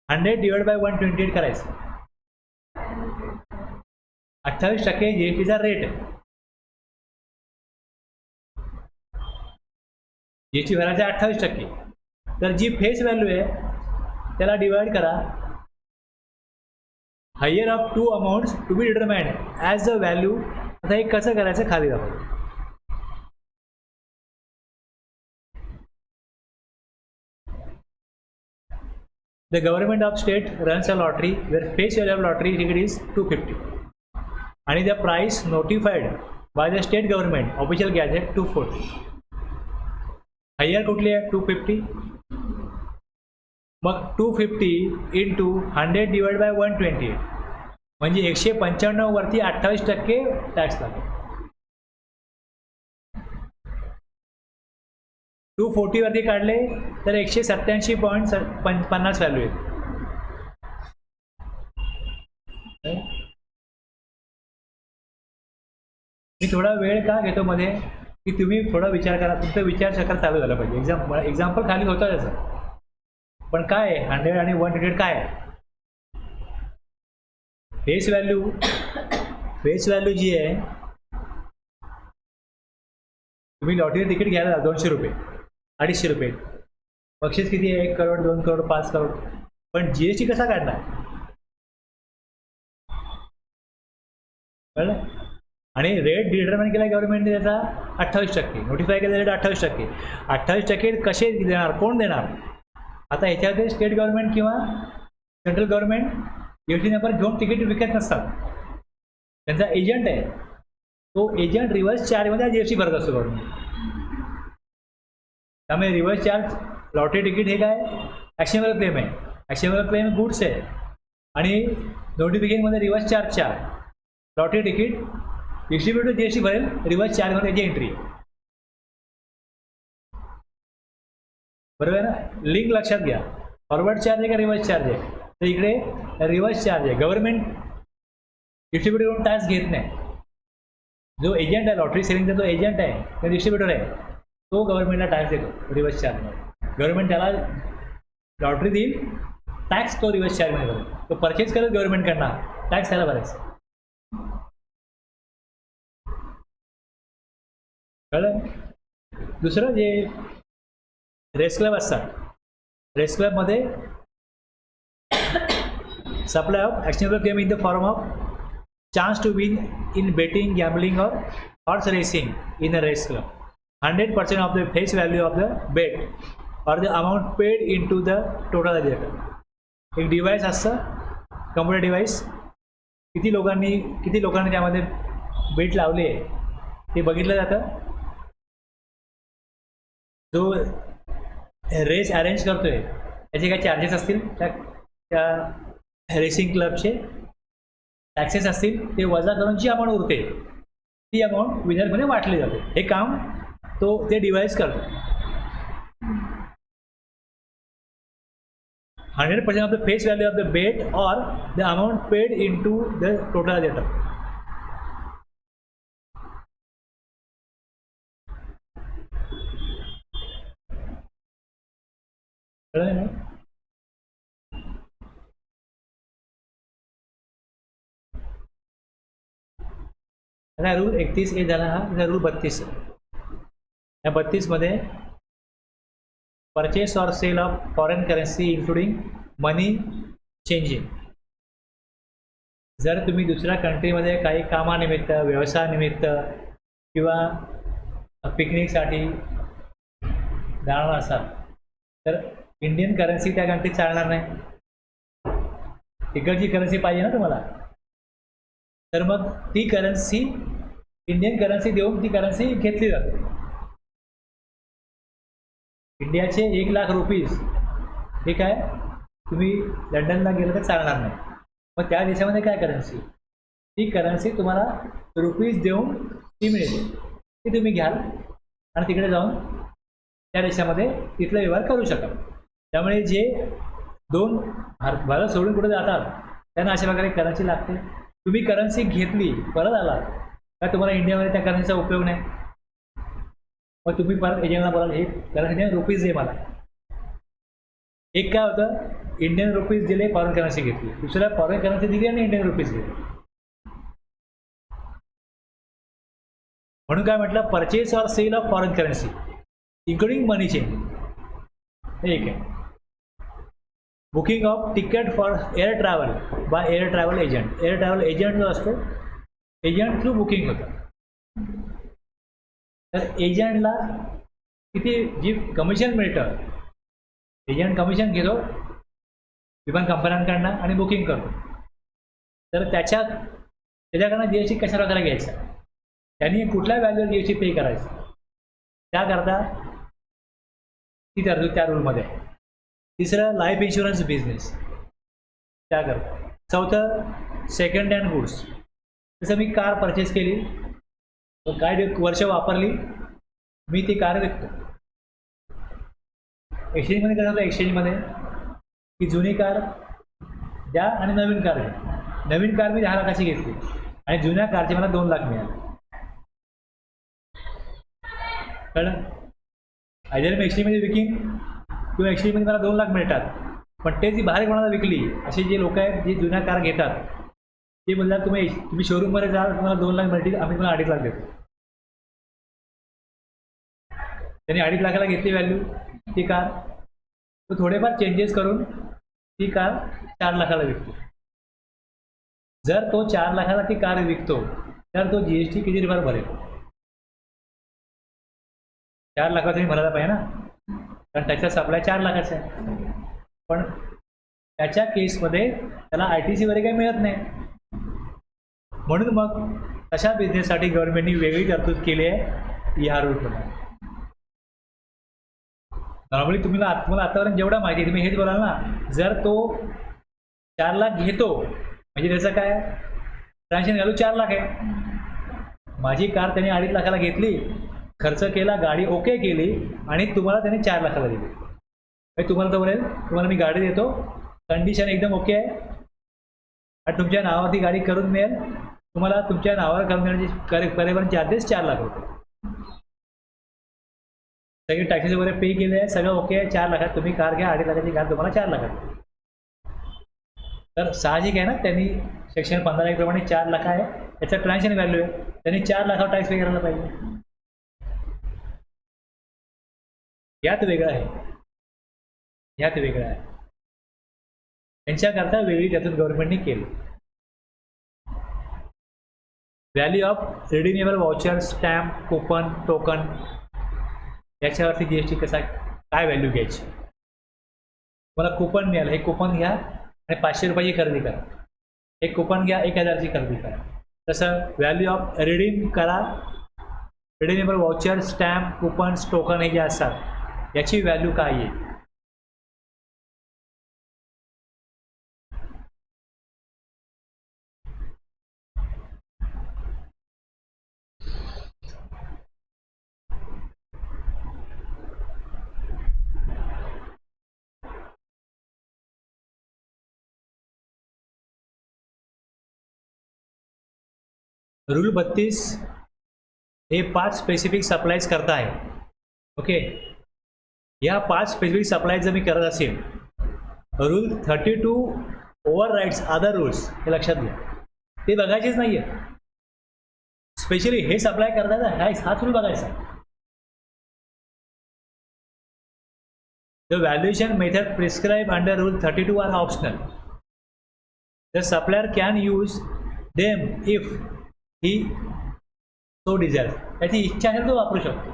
Speaker 1: 100/128 करायचं. 28% जीएसटीचा रेट आहे. जीएसटी भरायचा 28%. तर जी फेस व्हॅल्यू आहे त्याला डिवाइड करा higher of 2 amounts to be determined as the value. आता हे कसं करायचं खाली दाखवतो. The government of state runs a lottery where face value of lottery ticket is 250 and the price notified by the state government official gazette 240. Higher कुठली आहे 250. मग 250 into 100/128 म्हणजे 195 वरती 28% टॅक्स लागेल. 240 वरती काढले तर 187.50 व्हॅल्यू आहे. मी थोडा वेळ का घेतो मध्ये की तुम्ही थोडा विचार करा, तुमचा विचारचक्र चालू झाला पाहिजे. एक्झाम्पल खाली होतं त्याचं, पण काय आहे 100 आणि 128 काय आहे. फेस व्हॅल्यू जी आहे, तुम्ही लॉटरी तिकीट घ्यायला 200 रुपये, 250 रुपये, बक्षीस किती आहे 1 करोड, 2 करोड, 5 करोड. पण जीएसटी कसा काढणार कळलं. आणि रेट डिटरमाइन केला गव्हर्नमेंटने त्याचा 28%, नोटिफाय केलेला रेट 28%. 28% कसे देणार, कोण देणार. आता ह्याच्यामध्ये स्टेट गव्हर्नमेंट किंवा सेंट्रल गव्हर्नमेंट जीएसटी नंबर घेऊन तिकीट विकत नसतात, त्यांचा एजंट आहे. तो एजंट रिव्हर्स चार्जमध्ये जीएसटी भरत असतो गव्हर्नमेंट. त्यामुळे रिव्हर्स चार्ज लॉटरी तिकीट हे काय ॲक्शनेबल क्लेम आहे. ॲक्शनेबल क्लेम गुड्स आहे आणि नोटिफिकेशनमध्ये रिव्हर्स चार्जच्या लॉटरी तिकीट डिस्ट्रीब्युटर जीएसटी भरेल, रिव्हर्स चार्जमध्ये त्याची एंट्री. बरोबर आहे ना. लिंक लक्षात घ्या. फॉरवर्ड चार्ज आहे का रिव्हर्स चार्ज आहे. तर इकडे रिव्हर्स चार्ज आहे. गव्हर्नमेंट डिस्ट्रीब्युटरकडून टॅक्स घेत नाही. जो एजंट आहे लॉटरी सेलिंगचा, जो एजंट आहे तो डिस्ट्रीब्युटर आहे, तो गव्हर्नमेंटला टॅक्स देतो रिव्हर्स चार्जमध्ये. गव्हर्नमेंट त्याला लॉटरी देईल, टॅक्स तो रिव्हर्स चार्जमध्ये भरेल. तो परचेस करत गव्हर्नमेंट करणार, टॅक्स त्याला भरायचा. कळलं. दुसरं जे रेस क्लब असतात, रेस क्लबमध्ये supply of actionable claim in the form of chance to win in betting, gambling और horse racing in a race club, 100% of the face value of the bet or the amount paid in to the total budget. एक device असतं, computer device, किती लोकांनी त्यामध्ये बेट लावले ते बघितलं जातं. जो रेस अरेंज करतोय त्याचे काही चार्जेस असतील, त्या रेसिंग क्लबचे टॅक्सेस असतील, ते वजा करून जी अमाऊंट उरते ती अमाऊंट विनरमध्ये वाटली जाते. हे काम ते डिव्हाइस करतो. 100% of the face value of the bet or the amount paid in to the total data. कळलं नाही? आता रूल 31A झाला, हा रूल 32. या 32 मध्ये परचेस और sale of foreign currency including money changing. जर तुम्ही दुसऱ्या कंट्रीमध्ये काही कामानिमित्त, व्यवसायानिमित्त किंवा पिकनिकसाठी जाणार असाल तर इंडियन करन्सी त्या कंट्रीत चालणार नाही. तिकडची करन्सी पाहिजे ना तुम्हाला, तर मग ती करन्सी, इंडियन करन्सी देऊन ती करन्सी घेतली जाते. इंडियाचे 1,00,000 रुपीज हे काय तुम्ही लंडनला गेलं तर चालणार नाही. मग त्या देशामध्ये काय करन्सी, ती करन्सी तुम्हाला रुपीज देऊन ती मिळते, ती तुम्ही घ्याल आणि तिकडे जाऊन त्या देशामध्ये तिथला व्यवहार करू शकाल. त्यामुळे जे दोन भारत सोडून कुठे जातात त्यांना अशा प्रकारे करन्सी लागते. तुम्ही करन्सी घेतली, परत आला का तुम्हाला इंडियामध्ये त्या करन्सीचा उपयोग नाही. मग तुम्ही परत एजंटला बोलाल, हे करन्सी रुपीज दे मला. एक काय होतं, इंडियन रुपीज दिले, फॉरेन करन्सी घेतली. दुसऱ्या फॉरेन करन्सी दिली आणि इंडियन रुपीज दिले. म्हणून काय म्हटलं, purchase or sale of foreign currency including money change. एक आहे booking of ticket for air travel by air travel agent. Air travel agent जो असतो, एजंट थ्रू बुकिंग होतं. तर एजंटला किती जी कमिशन मिळतं, एजंट कमिशन घेतो विमान कंपन्यांकडनं आणि बुकिंग करतो. तर त्याच्याकडनं जीएसटी कशा प्रकारे घ्यायचा, त्यांनी कुठल्या व्हॅल्यूवर जीएसटी पे करायचं, त्याकरता ती तरतूद त्या रूलमध्ये आहे. तिसरं लाईफ इन्शुरन्स बिझनेस त्याकरता. चौथं सेकंड हँड गुड्स. जसं मी कार परचेस केली, काय वर्ष वापरली, मी ती कार विकतो. एक्सचेंजमध्ये कसं होतं, एक्सचेंजमध्ये की जुनी कार द्या आणि नवीन कार घ्या. नवीन कार मी 10 लाखाची घेतली आणि जुन्या कारचे मला 2 लाख मिळाले. कळलं? आयदर मी एक्सचेंजमध्ये विकीन किंवा एक्सचेंजमध्ये मला 2 लाख मिळतात. पण ते जी बाहेर कोणाला विकली, असे जे लोक आहेत जे जुन्या कार घेतात, ते बोलतात तुम्ही शोरूममध्ये जाल, तुम्हाला 2 लाख मिळतील, आम्ही तुम्हाला 2.5 लाख देतो. त्यांनी 2.5 लाखाला घेतली व्हॅल्यू ती कार, तो थोडेफार चेंजेस करून ती कार 4 लाखाला विकतो. जर तो 4 लाखाला ती कार विकतो तर तो जीएसटी किती रुपये भरेल? 4 लाखाचा तुम्ही भरायला पाहिजे ना, कारण त्याचा सप्लाय 4 लाखाचा आहे. पण त्याच्या केसमध्ये त्याला ITC वगैरे काही मिळत नाही. म्हणून मग तशा बिझनेससाठी गव्हर्नमेंटनी वेगळी तरतूद केली आहे या रूलप्रमाणे. नॉर्मली तुम्हाला आतापर्यंत जेवढा माहिती आहे, तुम्ही हेच बोलाल ना, जर तो 4 लाख घेतो म्हणजे त्याचं काय ट्रान्झॅक्शन व्हॅल्यू 4 लाख आहे. माझी कार त्याने 2.5 लाखाला घेतली, खर्च केला, गाडी ओके केली आणि तुम्हाला त्याने 4 लाखाला दिली. तुम्हाला तो बोलेल, तुम्हाला मी गाडी देतो, कंडिशन एकदम ओके आहे आणि तुमच्या नावावरती गाडी करून मिळेल, तुम्हाला तुमच्या नावावर करून देण्याचे करेपर्यंत चार्जेस 4 लाख रुपये. सगळे टॅक्सेस वगैरे पे केले आहे, सगळं ओके आहे, 4 लाखात तुम्ही कार घ्या, 2.5 लाखाची कार तुम्हाला 4 लाखात. तर साहजिक आहे ना, त्यांनी सेक्शन 15 प्रमाणे 4 लाख आहे त्याचा ट्रान्झॅक्शन व्हॅल्यू आहे, त्यांनी 4 लाखावर टॅक्स पे करायला पाहिजे. यात वेगळं आहे, यात वेगळं आहे. त्यांच्याकरता वेगळी तरतूद गव्हर्नमेंटने केली. Value of redeemable voucher, stamp, coupon, token याच्यावरती जीएसटी कसा काय व्हॅल्यू घ्यायची. मला कुपन मिळालं, हे कुपन घ्या आणि 500 रुपयाची खरेदी करा. एक कुपन घ्या 1000ची खरेदी करा. तसं व्हॅल्यू ऑफ रिडीम करा, redeemable voucher, stamp, coupons, token हे जे असतात याची व्हॅल्यू काय येईल. रूल 32 हे 5 स्पेसिफिक सप्लायज करता आहे. ओके, या 5 स्पेसिफिक सप्लायज जर मी करत असेल, rule 32 overrides other rules हे लक्षात घ्या. ते बघायचेच नाही आहे. स्पेशली हे सप्लाय करताना हाच रूल बघायचा. The valuation method prescribe under rule 32 are optional. The supplier can use them if he so desire. त्याची इच्छा असेल तो वापरू शकतो.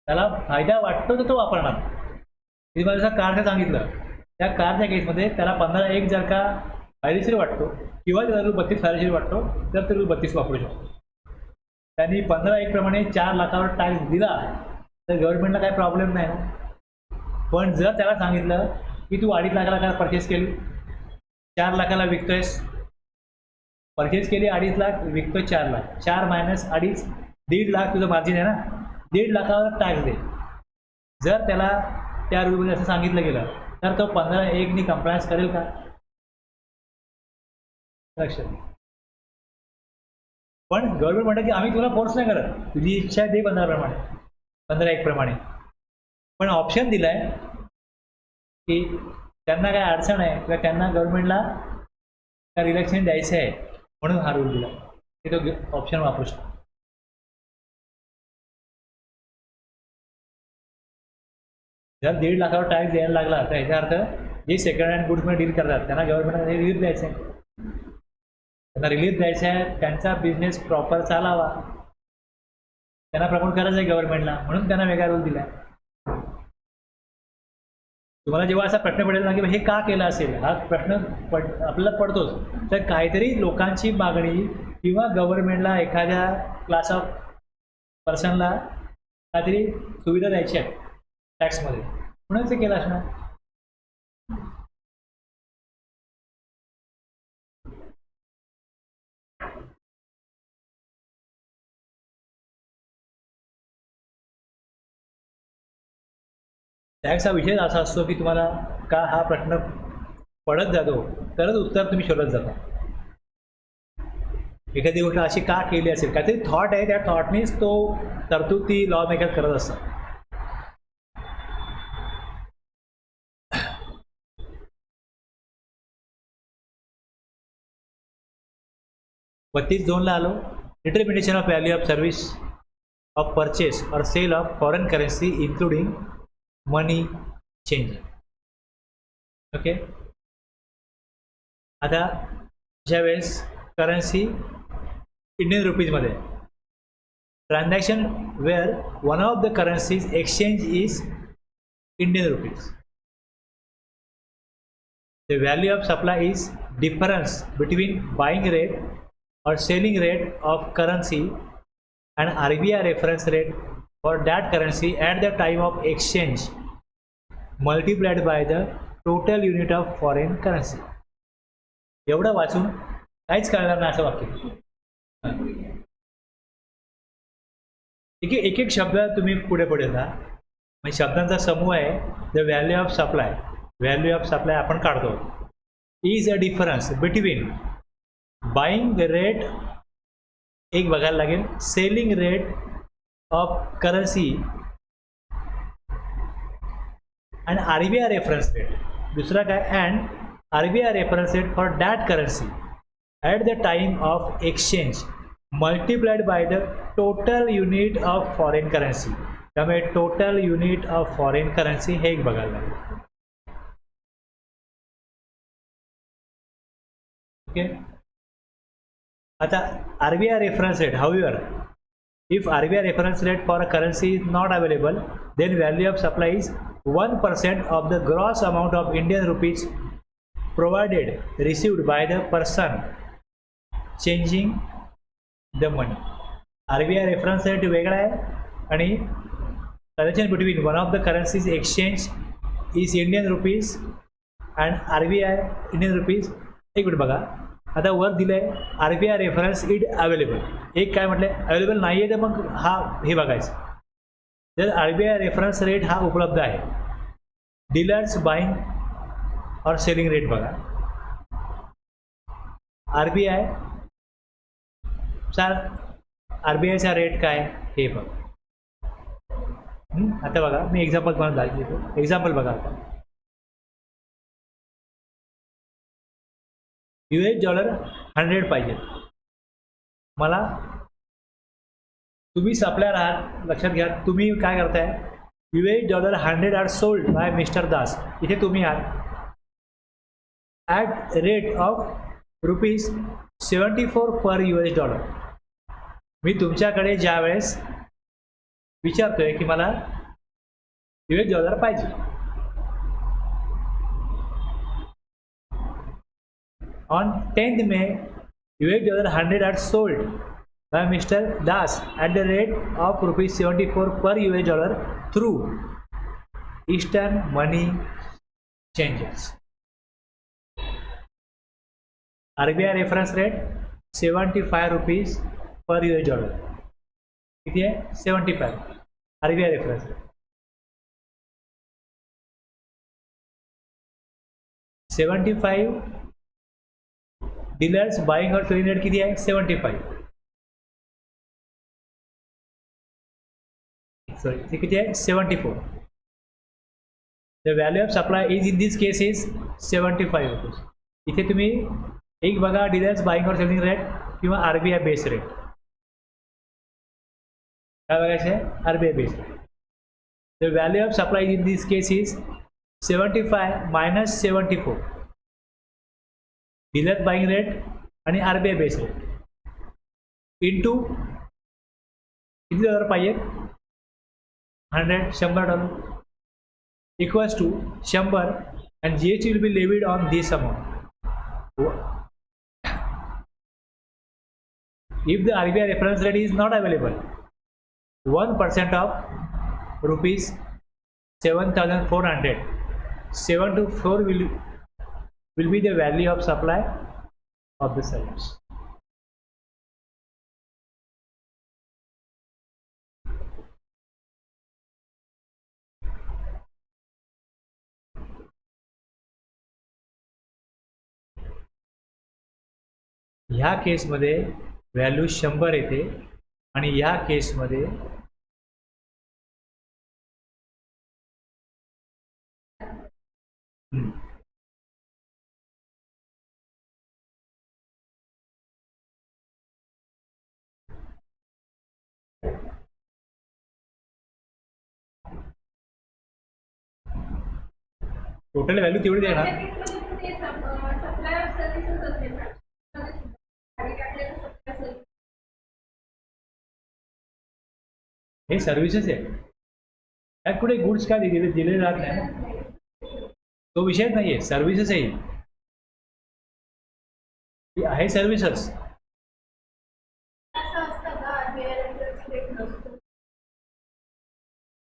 Speaker 1: त्याला फायदा वाटतो तर तो वापरणार. मी मला जसं कारचं सांगितलं, त्या कारच्या केसमध्ये त्याला 15(1) जर का फायदेशीर वाटतो किंवा जर रूल 32 फायदेशीर वाटतो तर ते रूल 32 वापरू शकतो. त्यांनी 15(1) प्रमाणे 4 लाखावर टॅक्स दिला तर गव्हर्नमेंटला काही प्रॉब्लेम नाही ना. पण जर त्याला सांगितलं की तू 2.5 लाखाला काय परचेस केली, 4 लाखाला विकतोयस, परचेस केली 2.5 लाख, विकतो 4 लाख, 4 मायनस 2.5 1.5 लाख तुझं मार्जिन आहे ना, 1.5 लाखावर टॅक्स दे. जर त्याला त्या रूलमध्ये असं सांगितलं गेलं तर तो 15(1) कंप्लायन्स करेल का. लक्षात. पण गव्हर्नमेंट म्हणतं की आम्ही तुला फोर्स नाही करत, तुझी इच्छा आहे दे 15(1) प्रमाणे. पण ऑप्शन दिला आहे की त्यांना काय अडचण आहे किंवा त्यांना गव्हर्नमेंटला काय रिलॅक्सेशन द्यायचं आहे म्हणून हा रूल दिला की तो ऑप्शन वापरू शकतो. जर 1.5 लाखावर टॅक्स द्यायला लागला तर ह्याचा अर्थ जे सेकंड हँड गुड्समध्ये डील करतात त्यांना गव्हर्नमेंटला रिलीफ द्यायचं आहे. त्यांना रिलीफ द्यायचं आहे, त्यांचा बिझनेस प्रॉपर चालावा, त्यांना प्रमोट करायचं आहे गव्हर्नमेंटला, म्हणून त्यांना वेगळा रूल दिला. तुम्हाला जेव्हा असा प्रश्न पडेल ना की हे का केलं असेल, हा प्रश्न आपल्याला पडतोच. तर काहीतरी लोकांची मागणी किंवा गव्हर्नमेंटला एखाद्या क्लास ऑफ पर्सनला काहीतरी सुविधा द्यायची आहे टॅक्समध्ये, म्हणून ते केलं असणार. टॅक्स हा विषय असा असतो की तुम्हाला का हा प्रश्न पडत जातो तरच उत्तर तुम्ही शोधत जाता. एखादी गोष्ट अशी का केली असेल, काहीतरी थॉट आहे, त्या थॉटनीच तो तरतूद ती लॉ मेकर करत असतात. (32)(2) ला आलो. Determination of value of service of purchase और sale of foreign currency including money change. Okay, आता ज्यावेळेस करन्सी इंडियन रुपीजमध्ये transaction where one of the currencies exchange is Indian rupees, the value of supply is difference between buying rate और selling rate of currency and RBI reference rate for that currency at the time of exchange multiplied by the total unit of foreign currency. एवढं वाचून काहीच कळणार नाही असं वाक्य. एक एक शब्द तुम्ही पुढे पुढे जा, म्हणजे शब्दांचा समूह आहे. The value of supply, value of supply आपण काढतो, is a difference between buying rate एक बघायला लागेल, selling rate of currency and RBI reference rate. दुसरा काय, and RBI reference rate for that currency at the time of exchange multiplied by the total unit of foreign currency. त्यामुळे total unit of foreign currency हे एक बघायला लागेल. Okay, आता RBI reference rate, however, if RBI reference rate for a currency is not available, then value of supply is 1% of the gross amount of Indian rupees provided received by the person changing the money. RBI reference rate वेगळा आहे आणि connection between one of the currencies exchange is Indian rupees and RBI Indian rupees. एक minute बघा, आता वर दिलंय RBI reference it available. एक काय म्हटलंय, अवेलेबल नाही आहे तर मग हा हे बघायचं. जर RBI रेफरन्स रेट हा उपलब्ध आहे, डीलर्स बाईंग और सेलिंग रेट बघा. RBIचा रेट काय हे बघा. आता बघा, मी एक्झाम्पल तुम्हाला दाखवतो. एक्झाम्पल बघा, आता $100 पाहिजे मला. तुम्ही सप्लायर आहात, लक्षात घ्या. तुम्ही काय करताय, $100 are sold by mister Das. इथे तुम्ही आहात ॲट रेट ऑफ ₹74 पर $. मी तुमच्याकडे ज्या वेळेस विचारतोय की मला $1 पाहिजे, on 10th May, $100 are sold by Mr. Das at the rate of ₹74 per $, through Eastern Money Changes. RBI reference rate ₹75 per $. किती आहे, 75. RBI reference rate 75. Dealers buying और सेलिंग रेट किती आहे, 75. सॉरी, ते किती आहे, 74. The value of supply is in this case is ₹75. इथे तुम्ही एक बघा, डीलर्स बाइंग और सेलिंग रेट किंवा RBI बेस रेट. काय बघायचं आहे, RBI base rate. The value of supply in this case is 75 minus 74. Dealer buying rate आणि RBI बेस रेट इंटू किती $. पाहिजे, 100 equals to 100 and GST will be levied on this amount. If the RBI reference rate is not available, 1% of ₹7,400, 7 to 4 will be the value of supply of the sellers. ह्या केसमध्ये value 100 येते आणि ह्या केसमध्ये total value तेवढी देणार. हे services आहे, त्यात कुठे गुड्स काय दिले जात नाही, तो विषयच नाही आहे. सर्व्हिसेस आहे सर्व्हिसेस.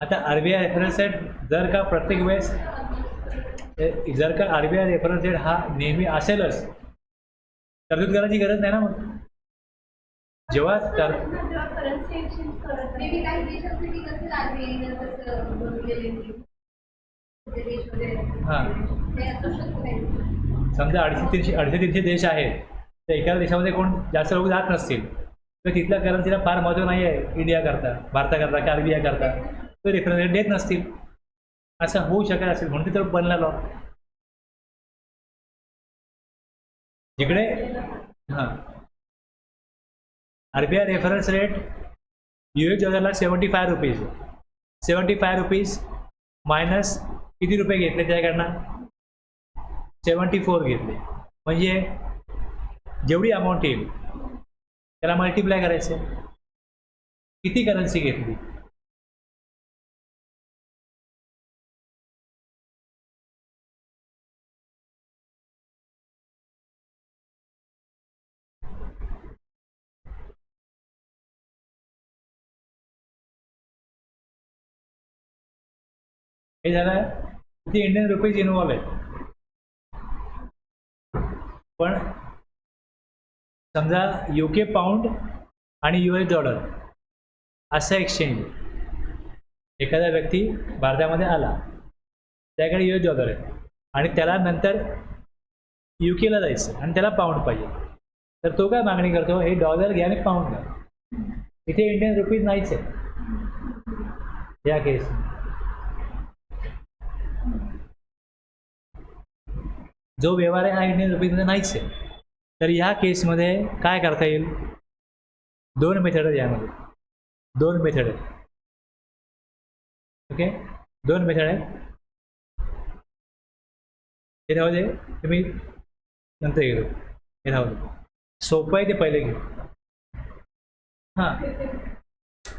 Speaker 1: आता RBI रेफरन्स रेट जर का प्रत्येक वेळेस, जर का RBI रेफरन्स रेट हा नेहमी असेलच, तरतूद करायची गरज नाही ना. मग जेव्हा हां, समजा 250-300 देश आहेत, तर एका देशामध्ये कोण जास्त लोक जात नसतील तर तिथल्या करन्सीला फार महत्त्व नाही आहे इंडिया करता, भारताकरता की RBI करता, तर रेफरन्स रेट देत नसतील. असं होऊ शकत असेल म्हणून तर बनला लॉ. जिकडे हां, RBI रेफरन्स रेट $ला ₹75 मायनस किती रुपये घेतले त्याकडनं, 74 घेतले. म्हणजे जेवढी अमाऊंट येईल त्याला मल्टिप्लाय करायचं. किती करन्सी घेतली? हे झालं, किती इंडियन रुपीज इन्व्हॉल्व आहेत. पण समजा UK पाऊंड आणि US डॉलर असं एक्सचेंज. एखादा व्यक्ती भारतामध्ये आला, त्याकडे US डॉलर आहे आणि त्याला नंतर UKला जायचं आणि त्याला पाऊंड पाहिजे, तर तो काय मागणी करतो? हे डॉलर घ्या आणि पाऊंड घ्या. इथे इंडियन रुपीज नाहीच आहे या केस. जो व्यवहार आहे हा इंडियन रुपीजमध्ये नाहीच आहे. तर ह्या केसमध्ये काय करता येईल? दोन मेथड आहेत यामध्ये, दोन मेथड आहेत. ओके, दोन मेथड आहेत. हे राहू दे, तुम्ही नंतर घेऊ. हे राहू दे, सोपं आहे ते पहिले घेऊ. हां,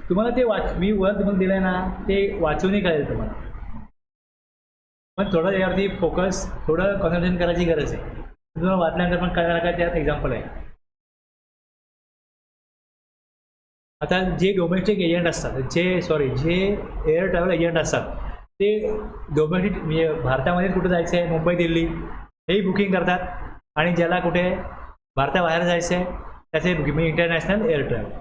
Speaker 1: तुम्हाला ते मी वर तुम्हाला दिलं आहे ना, ते वाचूनही कळेल तुम्हाला. पण थोडं यावरती फोकस, थोडं कॉन्सन्ट्रेशन करायची गरज आहे. तुम्हाला वाचल्यानंतर पण कळणार का त्यात एक्झाम्पल आहे. आता जे डोमेस्टिक एजंट असतात, जे एअर ट्रॅव्हल एजंट असतात, ते डोमेस्टिक म्हणजे भारतामध्ये कुठं जायचं आहे, मुंबई दिल्ली हेही बुकिंग करतात. आणि ज्याला कुठे भारताबाहेर जायचं आहे त्याचे बुकिंग म्हणजे इंटरनॅशनल एअर ट्रॅव्हल.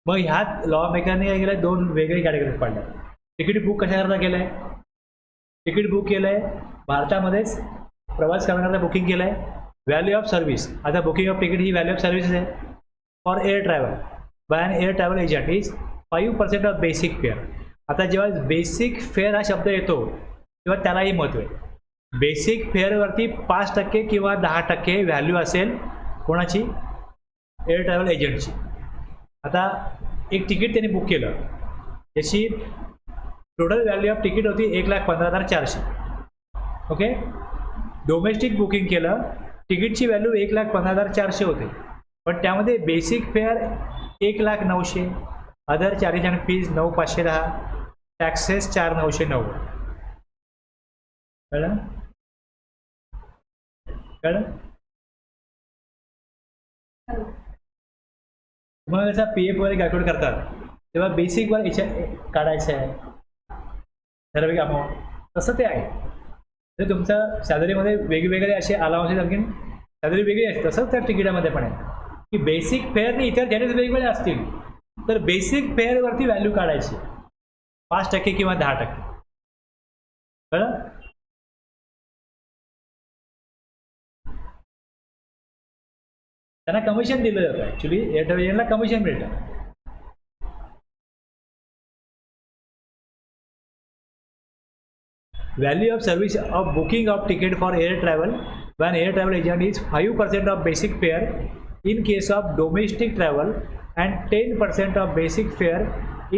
Speaker 1: मग ह्यात लॉ मेकरने काय केलं, दोन वेगळी कॅटेगरीज पाडल्या. तिकीट बुक कशाकरता केलं आहे? तिकीट बुक केलं आहे भारतामध्येच प्रवास करण्याकरता बुकिंग केलं आहे. व्हॅल्यू ऑफ सर्व्हिस, आता बुकिंग ऑफ तिकीट ही व्हॅल्यू ऑफ सर्व्हिस आहे for air travel by an air travel agent is 5% of basic fare. आता जेव्हा बेसिक फेअर हा शब्द येतो तेव्हा त्यालाही महत्त्व आहे. बेसिक फेअरवरती 5% किंवा 10% व्हॅल्यू असेल कोणाची? एअर ट्रॅव्हल एजंटची. आता एक तिकीट त्यांनी बुक केलं, त्याची टोटल व्हॅल्यू ऑफ तिकीट होती 1,15,400. ओके, डोमेस्टिक बुकिंग केलं, तिकीटची व्हॅल्यू 1,15,400 होते. पण त्यामध्ये basic fair 1,09,000, other charges and fees 9,510, taxes 4,990. कळलं? कळलं? तुम्हाला जसा PF वगैरे कॅल्क्युलेट करतात तेव्हा बेसिकवर याच्या काढायचं आहे ठराविक अमाऊंट, तसं ते आहे. तर तुमच्या सॅलरीमध्ये वेगवेगळे असे अलाउन्सेस, आणखी सॅलरी वेगळी असते, तसंच त्या तिकिटामध्ये पण आहे की बेसिक फेअरने इतर चार्जेस वेगवेगळे असतील, तर बेसिक फेअरवरती व्हॅल्यू काढायची 5% किंवा 10%. कळलं? त्यांना कमिशन दिलं जातं. ॲक्च्युली एअर ट्रॅव्हल एजंटला कमिशन मिळतं. Value of service of booking of ticket for air travel when air travel agent is 5% of basic fare in case of domestic travel and 10% of basic fare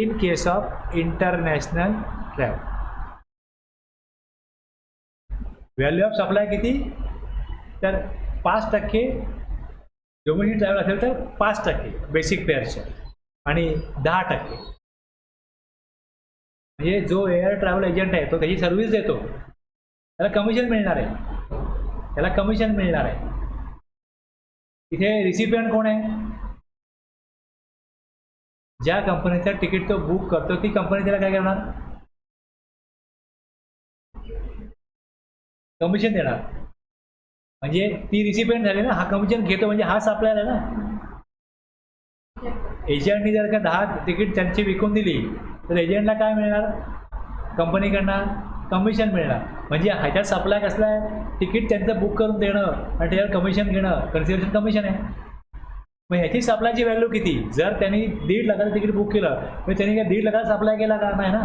Speaker 1: in case of international travel. Value of supply किती? तर 5% domestic travel असेल तर 5% basic फेअरच्या आणि 10% म्हणजे जो air travel agent आहे तो त्याची सर्व्हिस देतो, त्याला कमिशन मिळणार आहे. त्याला कमिशन मिळणार आहे. इथे रिसिपियंट कोण आहे? ज्या कंपनीचं तिकीट तो बुक करतो ती कंपनी त्याला काय करणार? कमिशन देणार. म्हणजे ती रिसिपियंट झाली ना, हा कमिशन घेतो म्हणजे हा सप्लायर आहे ना. एजंटनी जर का 10 तिकीट त्यांची विकून दिली तर एजंटला काय मिळणार? कंपनीकडनं कमिशन मिळणार. म्हणजे ह्याच्यात सप्लाय कसला आहे? तिकीट त्यांचं बुक करून देणं आणि त्याच्यावर कमिशन घेणं, कन्सिडरेशन कमिशन आहे. मग ह्याची सप्लायची व्हॅल्यू किती? जर त्यांनी 1.5 लाखाचं तिकीट बुक केलं तर त्यांनी काय 1.5 लाखाचा सप्लाय केला का? नाही ना.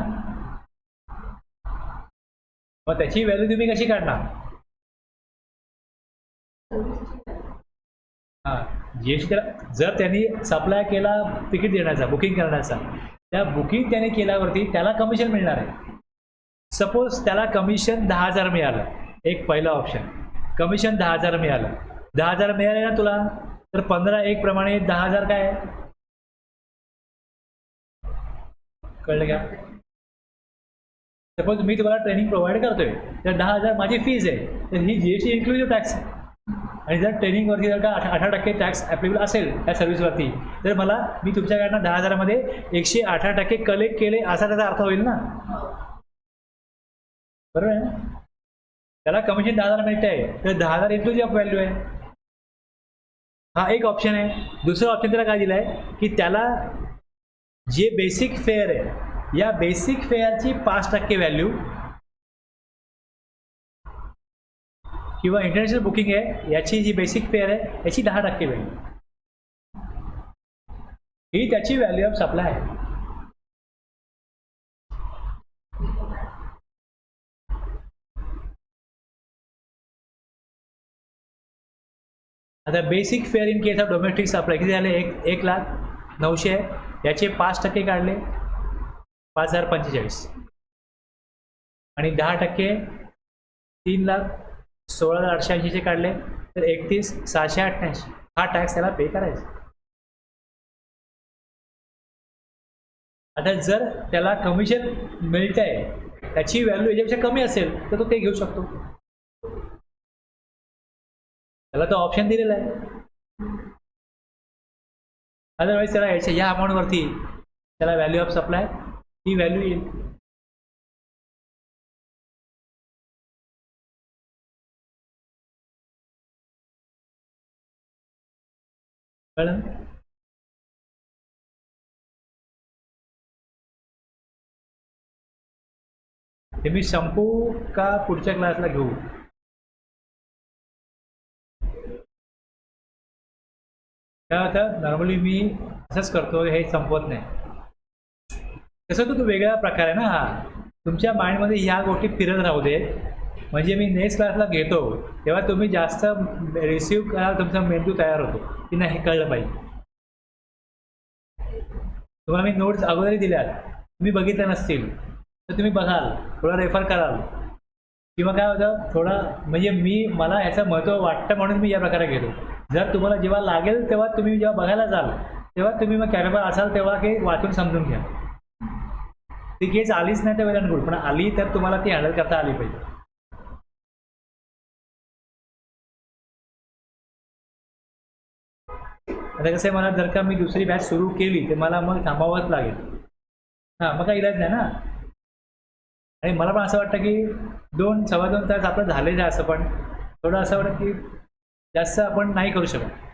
Speaker 1: मग त्याची व्हॅल्यू तुम्ही कशी काढणार? हां, GST जर त्यांनी सप्लाय केला तिकीट देण्याचा, बुकिंग करण्याचा, त्या बुकिंग त्याने केल्यावरती त्याला कमिशन मिळणार आहे. सपोज त्याला कमिशन 10,000 मिळालं, एक पहिला ऑप्शन, कमिशन 10,000 मिळालं. 10,000 मिळाले ना तुला, तर 15 प्रमाणे 10,000 काय आहे? कळलं का? सपोज मी तुम्हाला ट्रेनिंग प्रोव्हाइड करतोय तर 10,000 माझी फीज आहे, तर ही जीएसटी इन्क्लुझिव्ह टॅक्स आहे. आणि जर ट्रेनिंगवरती जर का 18% टॅक्स ॲप्लिकेबल असेल त्या सर्व्हिसवरती, तर मला मी तुमच्याकडनं 10,000मध्ये 118% कलेक्ट केले असा त्याचा अर्थ होईल ना, बरोबर आहे ना? त्याला कमिशन 10,000 मिळत आहे, तर 10,000 इन्क्लुझिव्ह व्हॅल्यू आहे. हा एक ऑप्शन आहे. दुसरं ऑप्शन त्याला काय दिलं आहे की त्याला जे बेसिक फेअर आहे या बेसिक फेअरची 5% व्हॅल्यू किंवा इंटरनॅशनल बुकिंग आहे याची जी बेसिक फेअर आहे याची 10% व्हॅल्यू, ही त्याची व्हॅल्यू ऑफ सप्लाय आहे. आता basic fair in case of domestic supply किती झाले? 1,09,000 आहे, याचे 5% काढले 5,045 आणि 10% 3,16,880 काढले तर 31,688. हा टॅक्स त्याला पे करायचा. आता जर त्याला कमिशन मिळत आहे त्याची व्हॅल्यू याच्यापेक्षा कमी असेल तर तो ते घेऊ शकतो, त्याला तो ऑप्शन दिलेला आहे. अदरवाईज त्याला याच्या या अमाऊंटवरती त्याला value of supply he value येईल. कळलं? हे मी संपू का पुढच्या क्लासला घेऊ? काय होतं नॉर्मली मी असंच करतो, हे संपवत नाही. तसं तो वेगळा प्रकार आहे ना हा. तुमच्या माइंडमध्ये ह्या गोष्टी फिरत राहू दे, म्हणजे मी नेक्स्ट क्लासला घेतो तेव्हा तुम्ही जास्त रिसिव्ह कराल, तुमचा मेंदू तयार होतो की नाही हे कळलं पाहिजे. तुम्हाला मी नोट्स अगोदरही दिल्यात, तुम्ही बघितल्या नसतील तर तुम्ही बघाल, थोडा रेफर कराल किंवा काय होतं थोडं म्हणजे मला ह्याचं महत्त्व वाटतं म्हणून मी या प्रकारे घेतो. जर तुम्हाला जेव्हा लागेल तेव्हा तुम्ही जेव्हा बघायला जाल तेव्हा तुम्ही मग कॅपेबल असाल तेव्हा की वाचून समजून घ्या. ती केस आलीच नाही तर वेल अँड गुड, पण आली तर तुम्हाला ती हँडल करता आली पाहिजे. आता कसं आहे, मला जर का मी दुसरी बॅच सुरू केली तर मला मग थांबावंच लागेल. हां, मग काही इलाज नाही ना. आणि मला पण असं वाटतं की 2 सव्वा 2 तास आपलं झालेलं आहे, असं पण थोडं असं वाटतं की जास्त आपण नाही करू शकत.